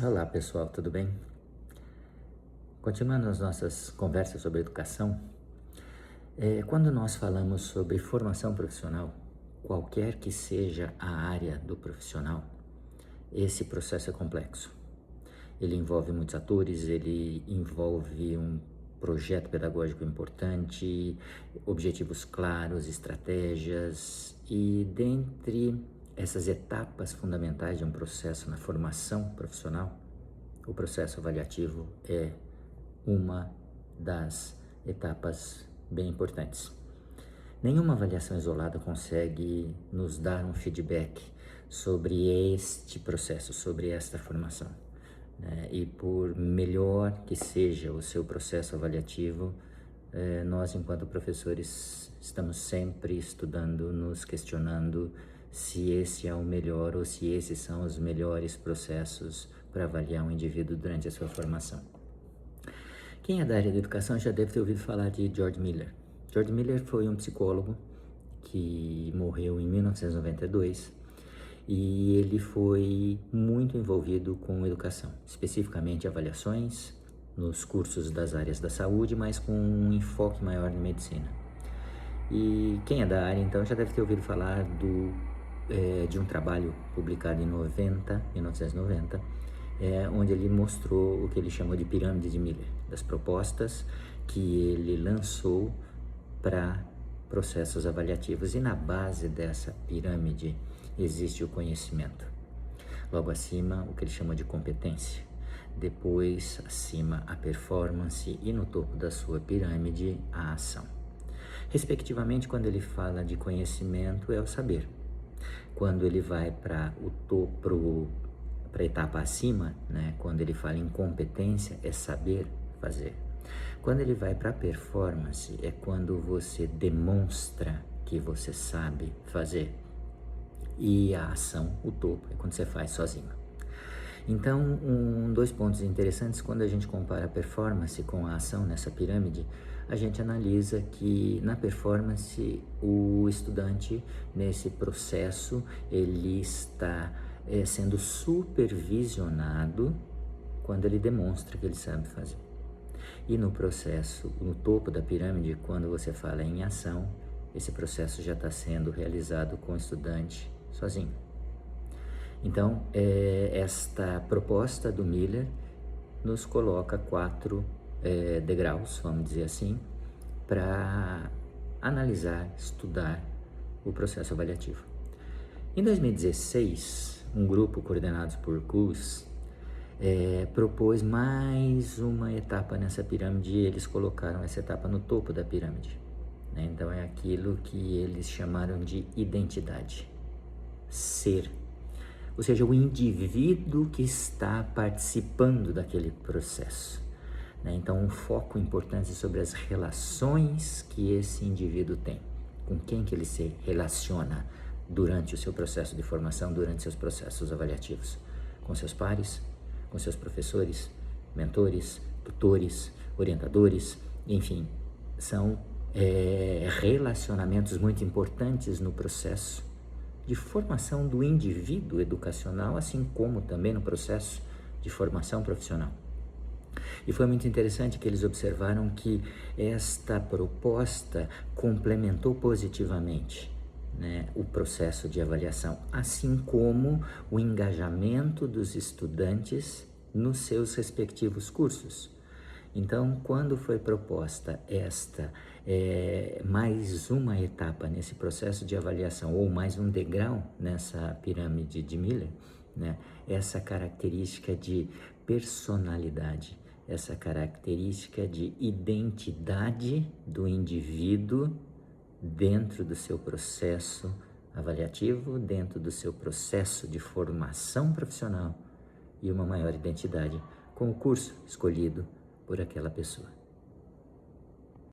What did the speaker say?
Olá pessoal, tudo bem? Continuando as nossas conversas sobre educação, quando nós falamos sobre formação profissional, qualquer que seja a área do profissional, esse processo é complexo. Ele envolve muitos atores, ele envolve um projeto pedagógico importante, objetivos claros, estratégias e dentre essas etapas fundamentais de um processo na formação profissional, o processo avaliativo é uma das etapas bem importantes. Nenhuma avaliação isolada consegue nos dar um feedback sobre este processo, sobre esta formação, né? E por melhor que seja o seu processo avaliativo, nós, enquanto professores, estamos sempre estudando, nos questionando se esse é o melhor ou se esses são os melhores processos para avaliar um indivíduo durante a sua formação. Quem é da área da educação já deve ter ouvido falar de George Miller. George Miller foi um psicólogo que morreu em 1992 e ele foi muito envolvido com educação, especificamente avaliações nos cursos das áreas da saúde, mas com um enfoque maior em medicina. E quem é da área então já deve ter ouvido falar de um trabalho publicado em 1990, onde ele mostrou o que ele chamou de pirâmide de Miller, das propostas que ele lançou para processos avaliativos. E na base dessa pirâmide existe o conhecimento. Logo acima, o que ele chamou de competência. Depois, acima, a performance e no topo da sua pirâmide, a ação. Respectivamente, quando ele fala de conhecimento, é o saber. Quando ele vai para o topo, para a etapa acima, né? Quando ele fala em competência, é saber fazer. Quando ele vai para a performance, é quando você demonstra que você sabe fazer. E a ação, o topo, é quando você faz sozinho. Então, dois pontos interessantes: quando a gente compara a performance com a ação nessa pirâmide, a gente analisa que na performance o estudante, nesse processo, ele está sendo supervisionado quando ele demonstra que ele sabe fazer. E no processo, no topo da pirâmide, quando você fala em ação, esse processo já está sendo realizado com o estudante sozinho. Então, esta proposta do Miller nos coloca 4 degraus, vamos dizer assim, para analisar, estudar o processo avaliativo. Em 2016, um grupo coordenado por Coase propôs mais uma etapa nessa pirâmide e eles colocaram essa etapa no topo da pirâmide, né? Então é aquilo que eles chamaram de identidade, ser, ou seja, o indivíduo que está participando daquele processo, né? Então um foco importante sobre as relações que esse indivíduo tem, com quem que ele se relaciona durante o seu processo de formação, durante seus processos avaliativos, com seus pares, com seus professores, mentores, tutores, orientadores, enfim, são relacionamentos muito importantes no processo de formação do indivíduo educacional, assim como também no processo de formação profissional. E foi muito interessante que eles observaram que esta proposta complementou positivamente, né, o processo de avaliação, assim como o engajamento dos estudantes nos seus respectivos cursos. Então, quando foi proposta esta mais uma etapa nesse processo de avaliação, ou mais um degrau nessa pirâmide de Miller, né, essa característica de personalidade, essa característica de identidade do indivíduo dentro do seu processo avaliativo, dentro do seu processo de formação profissional, e uma maior identidade com o curso escolhido por aquela pessoa.